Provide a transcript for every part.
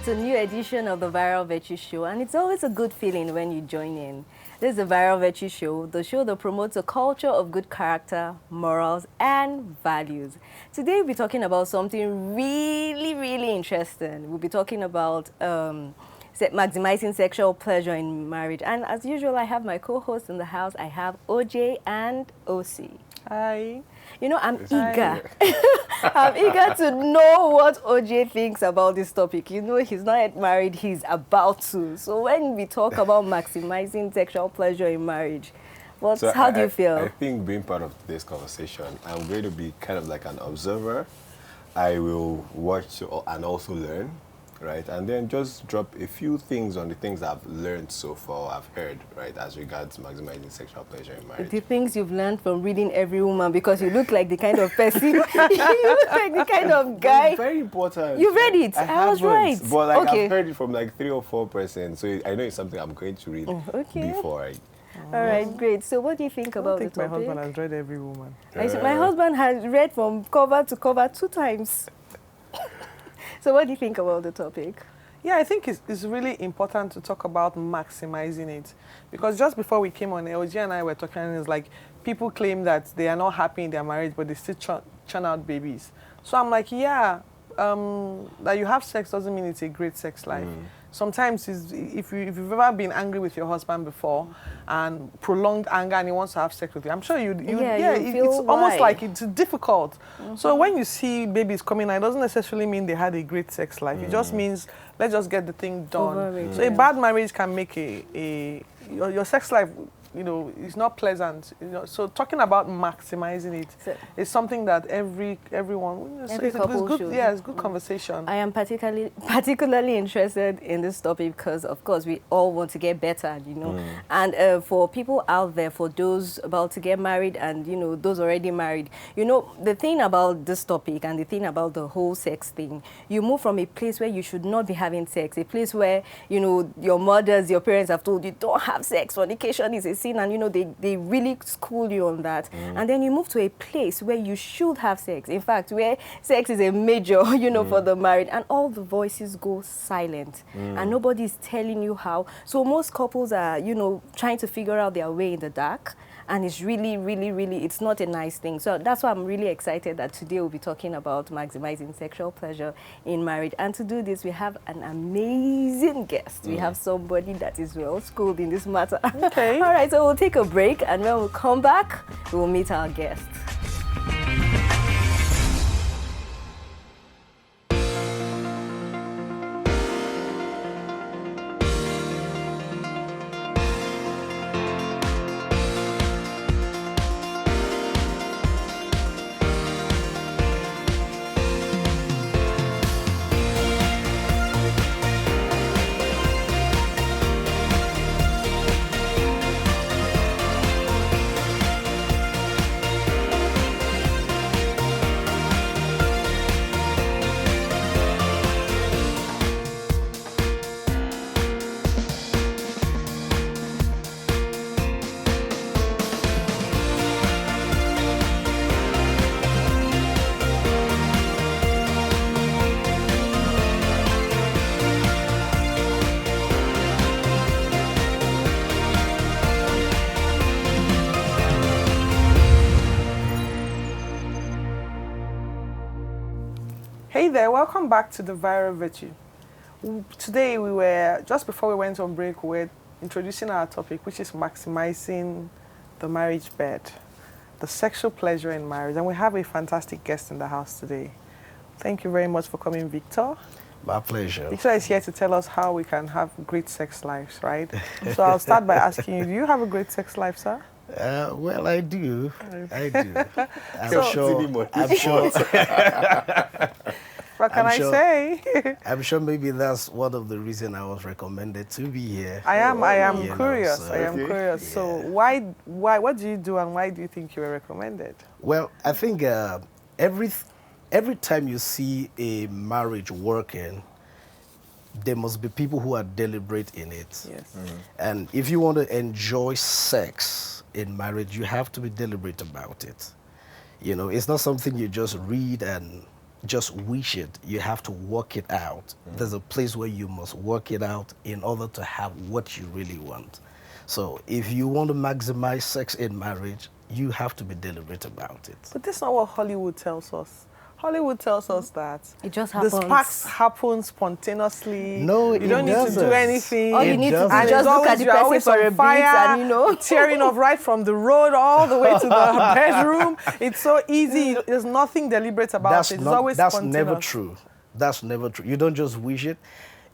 to a new edition of the Viral Virtue Show, and it's always a good feeling when you join in. This is the Viral Virtue Show, the show that promotes a culture of good character, morals, and values. Today we'll be talking about something really interesting. We'll be talking about maximizing sexual pleasure in marriage. And as usual, I have my co-hosts in the house. I have OJ and OC. Hi. You know, I'm eager. I'm eager to know what OJ thinks about this topic. You know, he's not yet married, he's about to. So when we talk about maximizing sexual pleasure in marriage, how do you feel? I think being part of today's conversation, I'm going to be kind of like an observer. I will watch and also learn, right? And then just drop a few things on the things I've learned so far, I've heard, right, as regards maximizing sexual pleasure in marriage. The things you've learned from reading Every Woman, because you look like the kind of person, you look like the kind of guy. It's very important. You read it? I was right. But like, okay. I've heard it from like 3 or 4 persons, so I know it's something I'm going to read before I... All right, great. So what do you think about the topic? My husband has read Every Woman. My husband has read from cover to cover 2 times. So what do you think about the topic? Yeah, I think it's really important to talk about maximizing it. Because just before we came on, LG and I were talking, and it's like people claim that they are not happy in their marriage, but they still churn out babies. So I'm like, yeah, that you have sex doesn't mean it's a great sex life. Sometimes if you've ever been angry with your husband before and prolonged anger and he wants to have sex with you, I'm sure it's almost like it's difficult. So when you see babies coming out, it doesn't necessarily mean they had a great sex life. It just means let's just get the thing done. So a bad marriage can make your sex life, you know, it's not pleasant. You know, so talking about maximizing it is something that everyone every couple should. Yeah, it's good conversation. I am particularly interested in this topic because, of course, we all want to get better, you know. And for people out there, for those about to get married and, you know, those already married, you know, the thing about this topic and the thing about the whole sex thing, you move from a place where you should not be having sex, a place where, you know, your mothers, your parents have told you, don't have sex, fornication is a sin, and, you know, they really school you on that. And then you move to a place where you should have sex. In fact, where sex is a major, you know, for the married, and all the voices go silent. And nobody's telling you how. So most couples are, you know, trying to figure out their way in the dark. And it's really, it's not a nice thing. So that's why I'm really excited that today we'll be talking about maximizing sexual pleasure in marriage. And to do this, we have an amazing guest. We have somebody that is well schooled in this matter. Okay. All right, so we'll take a break, and when we come back, we'll meet our guest. Hey there, welcome back to the Viral Virtue. Today just before we went on break, we were introducing our topic, which is maximizing the marriage bed, the sexual pleasure in marriage. And we have a fantastic guest in the house today. Thank you very much for coming, Victor. My pleasure. Victor is here to tell us how we can have great sex lives, right? So I'll start by asking you, do you have a great sex life, sir? Well, I do. I'm sure. What can I say? I'm sure maybe that's one of the reasons I was recommended to be here. I am curious. I am curious. Yeah. So what do you do, and why do you think you were recommended? Well, I think every time you see a marriage working, there must be people who are deliberate in it. Yes. And if you want to enjoy sex in marriage, you have to be deliberate about it. You know, it's not something you just read and just wish it. You have to work it out. There's a place where you must work it out in order to have what you really want. So if you want to maximize sex in marriage, you have to be deliberate about it. But that's not what Hollywood tells us. Hollywood tells us that It just the happens. sparks happen spontaneously. No, you don't need to do doesn't. anything. All you need to do doesn't. is And just it's look at always, the you're person always for a on bit fire, and, you know. tearing off right from the road all the way to the bedroom. It's so easy. There's nothing deliberate about it. It's always that's spontaneous. never true. That's never true. You don't just wish it.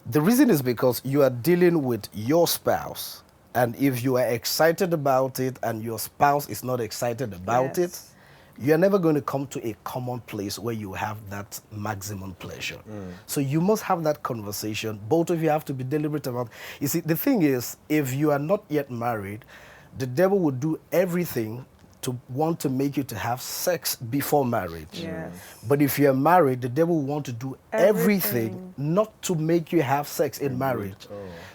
The reason is because you are dealing with your spouse. And if you are excited about it and your spouse is not excited about it, Yes. you're never going to come to a common place where you have that maximum pleasure. So you must have that conversation. Both of you have to be deliberate about it. You see, the thing is, if you are not yet married, the devil will do everything to want to make you to have sex before marriage. Yes. But if you're married, the devil will want to do everything not to make you have sex in marriage.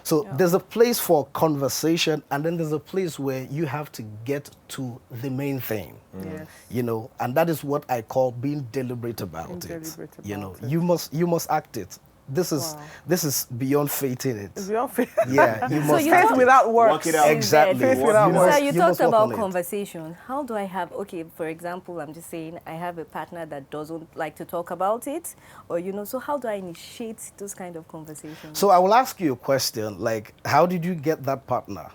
So there's a place for conversation, and then there's a place where you have to get to the main thing. Yes. You know, and that is what I call being deliberate about Being it. deliberate You know, about it. you must act it. This is beyond faith in it. It's beyond faith. Yeah, you must you Faith talk- without works. Work it out. exactly. Faith without You works. must- So you you talked must work about on it. conversation. How do I have, okay, for example, I'm just saying I have a partner that doesn't like to talk about it, or, you know, so how do I initiate those kind of conversations? So I will ask you a question, like, how did you get that partner?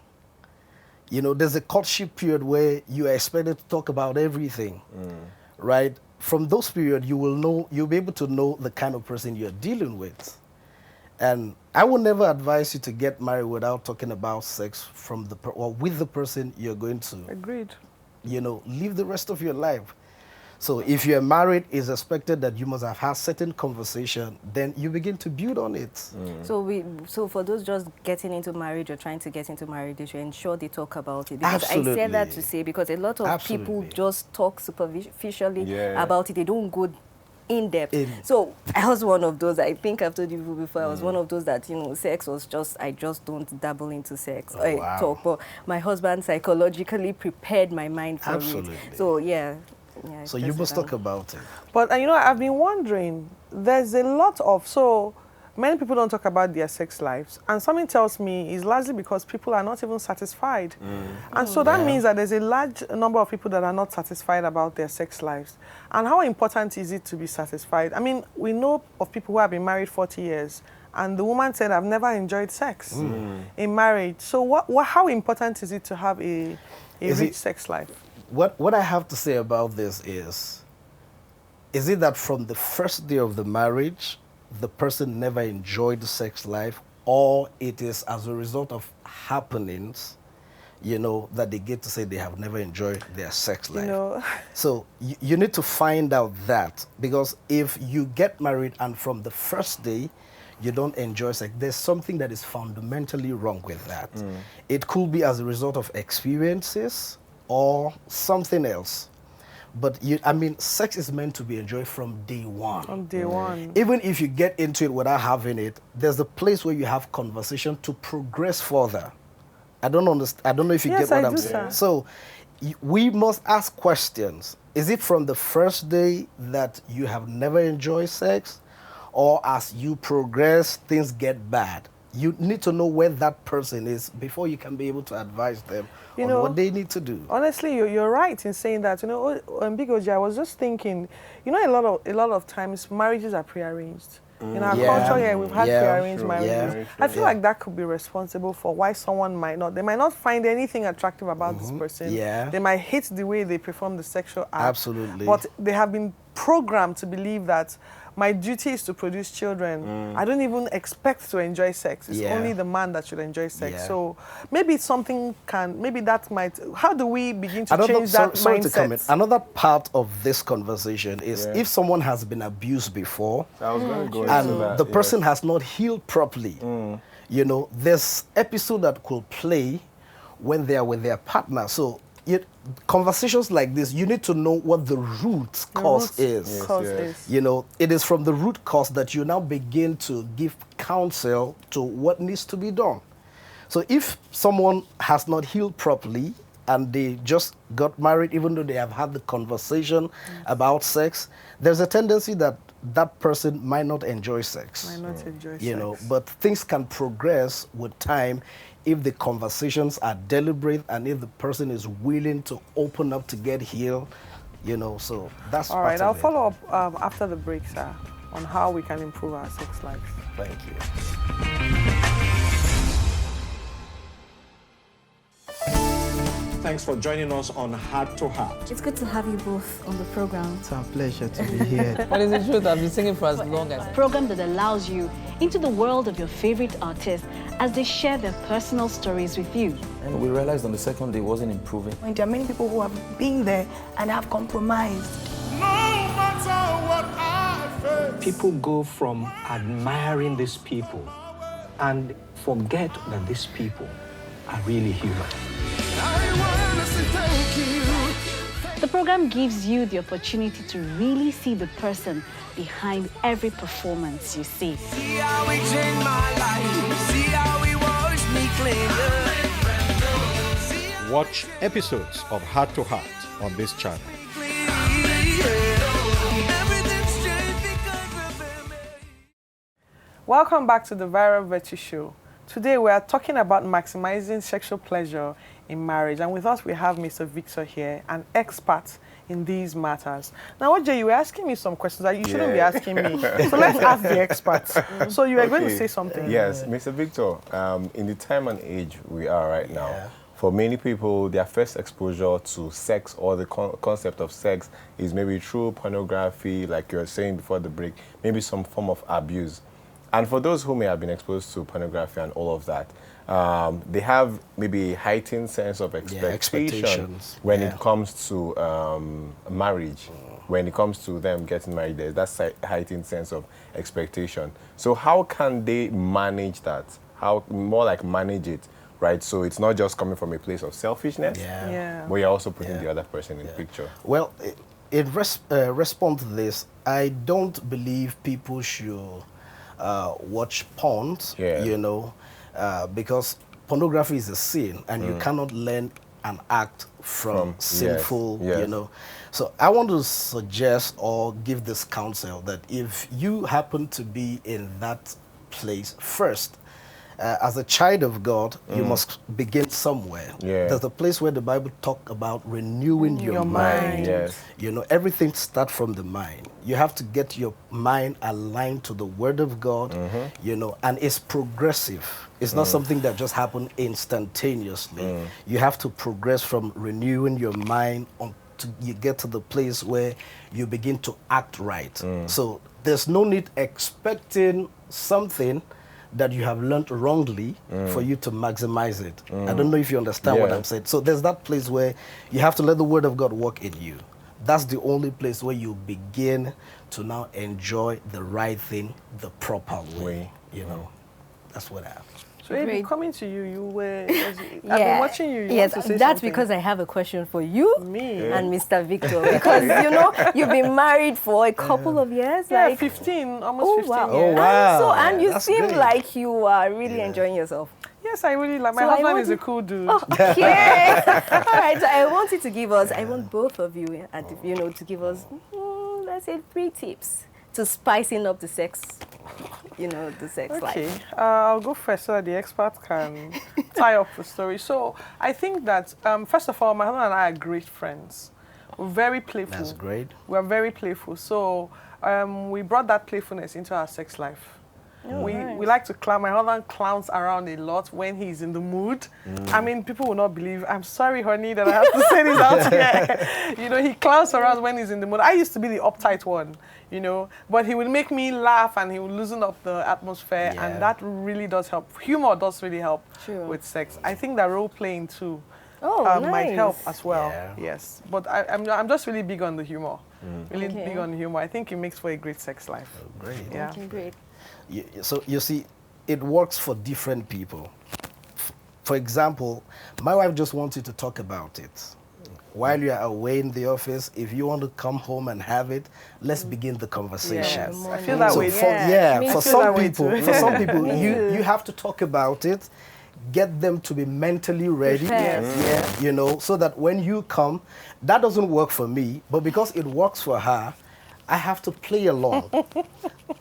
You know, there's a courtship period where you are expected to talk about everything, right? From those periods, you'll be able to know the kind of person you're dealing with. And I would never advise you to get married without talking about sex or with the person you're going to, Agreed. you know, live the rest of your life. So if you're married, it's expected that you must have had certain conversation, then you begin to build on it. So for those just getting into marriage or trying to get into marriage, they should ensure they talk about it. Because I say that to Absolutely. say, because a lot of people Absolutely. just talk superficially Yeah. about it. They don't go in depth. So I was one of those, I think I've told you before, I was one of those that, you know, sex was just, I just don't dabble into sex. I wow. talk, but my husband psychologically prepared my mind for Absolutely. it. So yeah. So you must talk about it. But you know, I've been wondering, there's a lot of, so many people don't talk about their sex lives. And something tells me it's largely because people are not even satisfied. And so that means that there's a large number of people that are not satisfied about their sex lives. And how important is it to be satisfied? I mean, we know of people who have been married 40 years. And the woman said, I've never enjoyed sex in marriage. So how important is it to have a rich sex life? What I have to say about this is it that from the first day of the marriage, the person never enjoyed the sex life, or it is as a result of happenings, you know, that they get to say they have never enjoyed their sex life? You know, So you need to find out that, because if you get married and from the first day you don't enjoy sex, there's something that is fundamentally wrong with that. It could be as a result of experiences or something else. But sex is meant to be enjoyed from day one. on day one. Even if you get into it without having it, there's a place where you have conversation to progress further. I don't understand. I don't know if you Yes, get what I I'm do, saying. sir. So we must ask questions. Is it from the first day that you have never enjoyed sex, or as you progress, things get bad? You need to know where that person is before you can be able to advise them on what they need to do. Honestly, you're right in saying that. You know, Big OJ, I was just thinking, you know, a lot of times marriages are prearranged. In our culture here, we've had prearranged marriages. I feel like that could be responsible for why someone might not find anything attractive about this person. Yeah. They might hate the way they perform the sexual act. Absolutely. But they have been programmed to believe that my duty is to produce children. I don't even expect to enjoy sex. It's only the man that should enjoy sex. Yeah. So maybe that might, how do we begin to change that sorry to comment. mindset? Another part of this conversation is if someone has been abused before I was going to go into and that. the person has not healed properly, you know, there's episode that could play when they are with their partner. So conversations like this, you need to know what the root cause is. You know, it is from the root cause that you now begin to give counsel to what needs to be done. So if someone has not healed properly and they just got married, even though they have had the conversation about sex, there's a tendency that that person might not enjoy sex. Might not enjoy You sex. know, but things can progress with time if the conversations are deliberate and if the person is willing to open up to get healed, you know, so that's All right, part I'll of it. follow up after the break, sir, on how we can improve our sex life. Thank you. Thanks for joining us on Heart to Heart. It's good to have you both on the program. It's our pleasure to be here. What is the truth? I've been singing for as long as. Program that allows you into the world of your favorite artists as they share their personal stories with you. And we realized on the second day it wasn't improving. And there are many people who have been there and have compromised. No matter what I face. People go from admiring these people and forget that these people are really human. The program gives you the opportunity to really see the person behind every performance you see. See how it changed my life. See how it washed me clean. Watch episodes of Heart to Heart on this channel. Welcome back to the Viral Virtue Show. Today we are talking about maximizing sexual pleasure in marriage, and with us we have Mr. Victor here, an expert in these matters. Now, OJ, you were asking me some questions that you shouldn't be asking me. So let's ask the experts. So you were going to say something. Yes, Mr. Victor, in the time and age we are right now, for many people, their first exposure to sex or the concept of sex is maybe through pornography, like you were saying before the break, maybe some form of abuse. And for those who may have been exposed to pornography and all of that, they have maybe a heightened sense of expectation when it comes to marriage. When it comes to them getting married, there's that heightened sense of expectation. So how can they manage that? How more like manage it, right? So it's not just coming from a place of selfishness, but you're also putting the other person in the picture. Well, in response to this, I don't believe people should watch porn, you know, because pornography is a sin and you cannot learn an act from sinful, you know. So I want to suggest or give this counsel that if you happen to be in that place first, as a child of God, you must begin somewhere. There's a place where the Bible talks about renewing your mind. You know, everything starts from the mind. You have to get your mind aligned to the Word of God, you know, and it's progressive. It's not something that just happens instantaneously. You have to progress from renewing your mind until you get to the place where you begin to act right. So there's no need expecting something that you have learned wrongly for you to maximize it. I don't know if you understand what I'm saying. So there's that place where you have to let the Word of God work in you. That's the only place where you begin to now enjoy the right thing the proper way. You know, that's what I have. So Eddie, coming to you, you were, I've been watching you. Yes, want to say that's something. because I have a question for you and Mr. Victor. Yeah. Because, you know, you've been married for a couple of years. Yeah, like 15, almost 15 wow. years. Oh, wow. So, and you That's seem great. like you are really enjoying yourself. Yes, I really like. My So I husband want is a to- cool dude. Okay. All right, so I want you to give us, I want both of you, you know, to give us, let's say, 3 tips to spicing up the sex, you know, the sex Okay, life. I'll go first so that the expert can tie up the story. So I think that, first of all, my husband and I are great friends. We're very playful. That's great. We're very playful. So we brought that playfulness into our sex life. We like to clown. My husband clowns around a lot when he's in the mood. I mean, people will not believe. I'm sorry, honey, that I have to say this out here. You know, he clowns around when he's in the mood. I used to be the uptight one, you know, but he will make me laugh and he will loosen up the atmosphere, and that really does help. Humor does really help with sex. I think that role playing too might help as well. Yes, but I'm just really big on the humor. Really big on humor. I think it makes for a great sex life. Great. Yeah. Okay, great. So you see, it works for different people. For example, my wife just wants you to talk about it. While you are away in the office, if you want to come home and have it, let's begin the conversation. Yes, I feel that way. For some people, you have to talk about it, get them to be mentally ready, you know, so that when you come, that doesn't work for me, but because it works for her, I have to play along.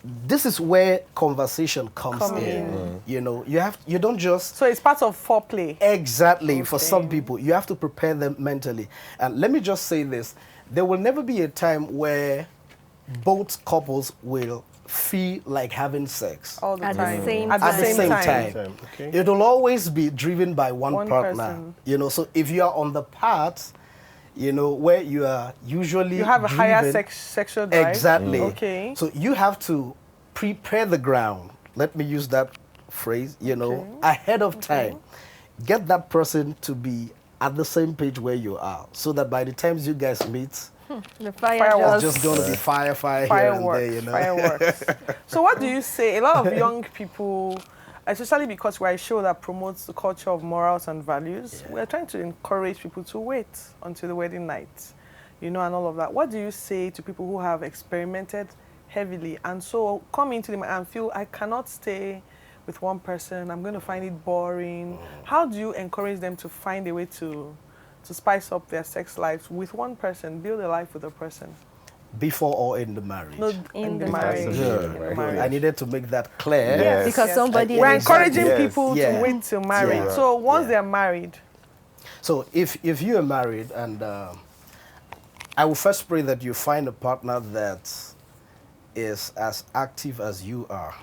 This is where conversation comes in. You know, you don't just... So it's part of foreplay. Exactly. For some people, you have to prepare them mentally. And let me just say this. There will never be a time where both couples will feel like having sex. All the At time. the same At the time. same time. Okay. It will always be driven by one partner. person. You know, so if you are on the path, you know, where you are usually You have a higher driven- sexual drive. Exactly. Okay. So you have to prepare the ground. Let me use that phrase, you know, ahead of time. Get that person to be at the same page where you are, so that by the time you guys meet, The fire Fireworks. it's just going to be fire here and Fireworks. there, you know. Fireworks. So what do you say? A lot of young people, especially because we're a show that promotes the culture of morals and values, we're trying to encourage people to wait until the wedding night, you know, and all of that. What do you say to people who have experimented heavily and so come into them and feel, I cannot stay with one person, I'm going to find it boring? How do you encourage them to find a way to spice up their sex lives with one person, build a life with a person? Before or in the marriage? No, in the marriage. Good. I needed to make that clear. Yes. Because somebody... We're encouraging Yes. people to wait till marriage. Yeah. So once they're married, So if you are married, and I will first pray that you find a partner that is as active as you are,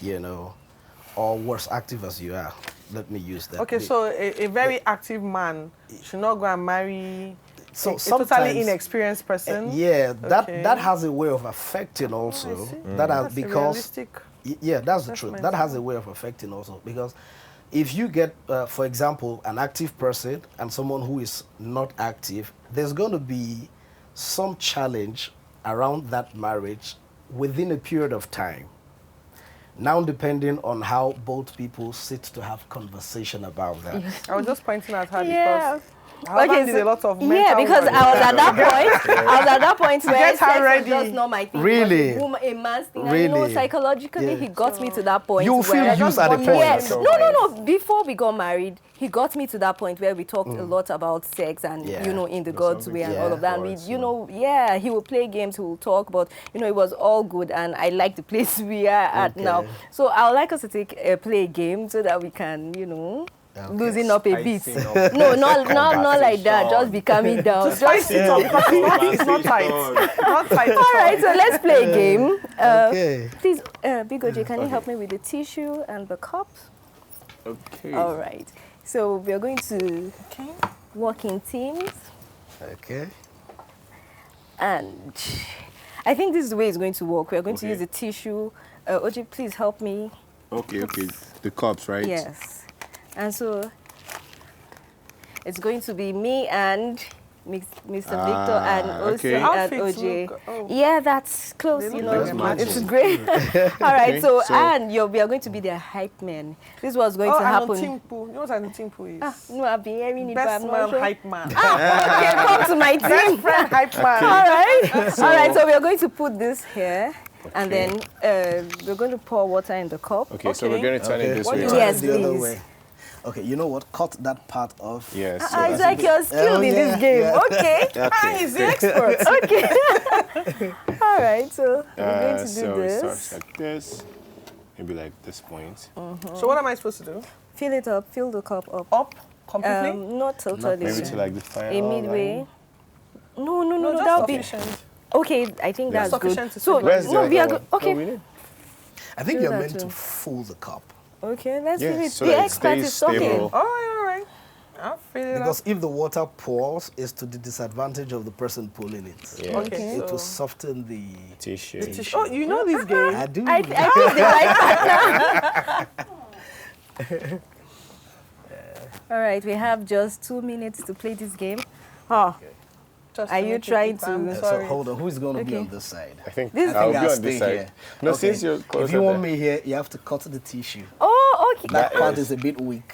you know, or worse, active as you are. Let me use that. okay, so a very active man should not go and marry So a totally sometimes- inexperienced person. Yeah, Okay. that has a way of affecting also. That has, That's a because realistic yeah, that's the truth. That assessment. has a way of affecting also, because if you get, for example, an active person and someone who is not active, there's going to be some challenge around that marriage within a period of time. Now, depending on how both people sit to have conversation about that. I was just pointing at her Yeah. because her husband did a lot of mental Yeah, because work. I was at that point. I was at that point where Get her sex was ready. just not my thing. Really? It was a man's thing. And, you know, Really? psychologically, he got me to that point. You feel where- used at a point. Yes. No. Before we got married, he got me to that point where we talked a lot about sex and, Yeah. you know, in the There's God's something way and to all look of that. And we, forward you to. know, yeah, he will play games, he will talk, but, you know, it was all good. And I like the place we are at now. So I would like us to play a game so that we can, you know, loosen up a bit. Spicing up No, not like that. Just be calming down. Just spice it up because it's not tight. Not tight. All right, so let's play a game. Okay. Please, Big OJ, can you help me with the tissue and the cup? Okay. All right. So we are going to work in teams, Okay. and I think this is the way it's going to work. We are going to Okay. use the tissue. OJ, please help me. Okay. The cups, right? Yes. And so it's going to be me and Mr. Victor and also okay. and Outfits OJ. look- oh. Yeah, that's close. They You look know, like matching. it's great. All right. Okay, So, so- and we are going to be their hype men. This was going to Oh, and happen. Otimpo. You know what an Otimpo is? No, I've been hearing it, but Best I'm man, not sure. hype man. Okay, come to my team. Best friend, hype man. All right. All right. So we are going to put this here, and then we're going to pour water in the cup. Okay, so we're going to turn it this What way. do you right? Yes, the other please. way. Okay, you know what? Cut that part off. Yes. so It's that's like you're skilled in this game. Okay. Okay. He's the expert. Okay. All right. So we're going to do so it starts this. like this, maybe like this point. So what am I supposed to do? Fill it up. Fill the cup up. Up completely? Not totally. Maybe to like the final A midway. line. No. just That'll be sufficient. okay. I think that's Sufficient good. to So fill Where's the no, other we are one? okay. No, we need- I think Do you're that meant too. to full the cup. Okay, let's Yes, do it. so The that it expert stays is talking. stable. All right. I'll fill it Because up. if the water pours, it's to the disadvantage of the person pulling it. Yeah. Okay. It will So soften the Tissue. oh, you know this game? I do. I think the right partner. All right, we have just 2 minutes to play this game. Oh, Just Are to you make it trying quick, I'm to- So sorry. hold on, who's going to be Okay. on this side? I think This- I'll think be I'll on this stay side. here. No, Okay. since you're closer If you want there. me here, you have to cut the tissue. oh, okay. That part is- is a bit weak.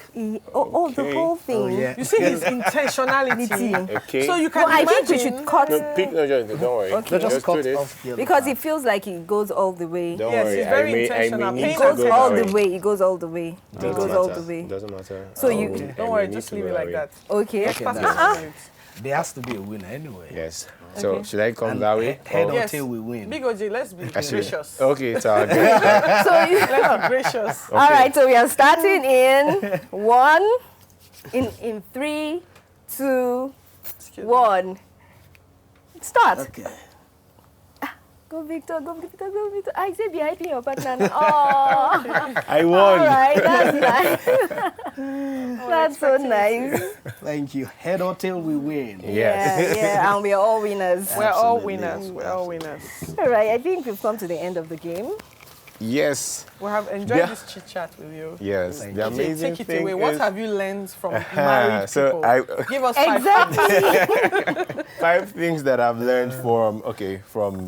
Oh, the Okay. whole thing. Oh, yeah. You see his intentionality. Okay. So you No, can I imagine. think we should cut No, pick, no, don't worry. Okay. Just do cut this. off the other because part. it feels like it goes all the way. Don't Yes, worry. it's very I may intentional. need Paying to It goes go all that the way. way. It goes all the way. It Doesn't goes all matter. the way. Doesn't matter. So you- I Don't worry, may just need to leave it go like that. Okay. Experts that's- will do it. There has to be a winner anyway. Yes. So should I come that way? Head or- or tail, we win. Big OJ, let's be gracious. Okay, it's all good. So you, Let's be gracious. all right, so we are starting in 1, in 3, 2, 1. Start. Okay. Go Victor, go Victor, go Victor. I said be hyping your partner. Oh, I won. all right, that's nice. That's so nice. Thank you. Head or tail, we win. Yes. Yeah, and we are all winners. We're all Absolutely. winners. We're all winners. All right, I think we've come to the end of the game. Yes. We have enjoyed Yeah. this chit chat with you. Yes. Thank The OJ, amazing take it thing away. What is- have you learned from married so people? Give us 5 Exactly. 5 things that I've learned from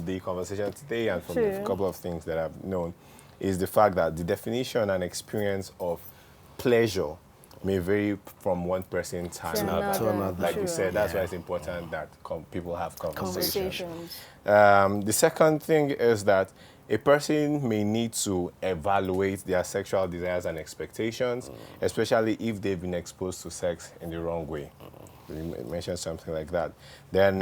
the conversation today and from True. a couple of things that I've known is the fact that the definition and experience of pleasure may vary from one person to another. To another. Like True. we said, that's why it's important that people have conversations. Conversations. The second thing is that a person may need to evaluate their sexual desires and expectations, especially if they've been exposed to sex in the wrong way. You mentioned something like that. Then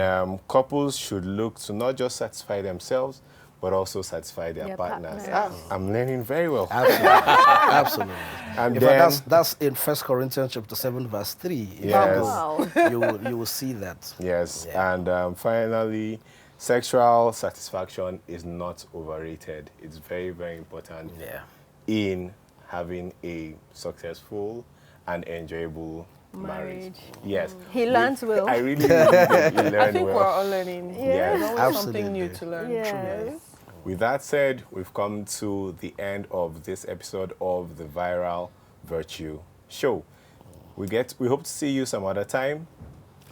couples should look to not just satisfy themselves, but also satisfy their partners. I'm learning very well. Absolutely. Absolutely. And In then, fact, that's in 1 Corinthians chapter 7, verse 3. Yes. Wow. You will see that. yes. Yeah. And finally, sexual satisfaction is not overrated. It's very, very important Yeah. in having a successful and enjoyable marriage. Yes. He learns well. I really learn I think well. we're all learning. Yes. There's always something new Absolutely. to learn. Yes. With that said, we've come to the end of this episode of the Viral Virtue Show. We hope to see you some other time.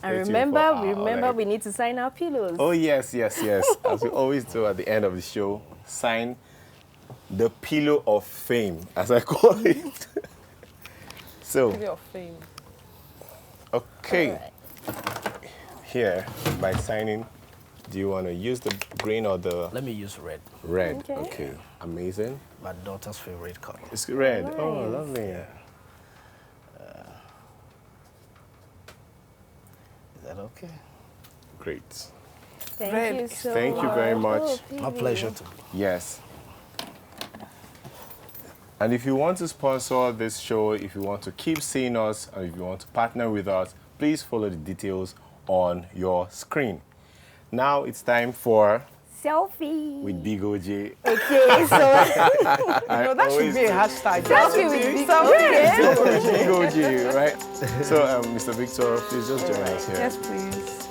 And Stay tuned remember, for we need to sign our pillows. Oh, yes. As we always do at the end of the show, sign the pillow of fame, as I call it. So, Pillow of fame. okay. Here, by signing, do you want to use the green or the Let me use red. red? Okay. Amazing. My daughter's favorite color. It's red. Oh, Nice. lovely. Is that okay? Great. Thank Red. you so Thank you very much. My pleasure to Yes. And if you want to sponsor this show, if you want to keep seeing us, and if you want to partner with us, please follow the details on your screen. Now it's time for Selfie. with Big OJ. Okay, so No, that should be a hashtag. selfie with Big Selfie. Big OJ, right? So, Mr. Victor, please just join us here. Yes, please.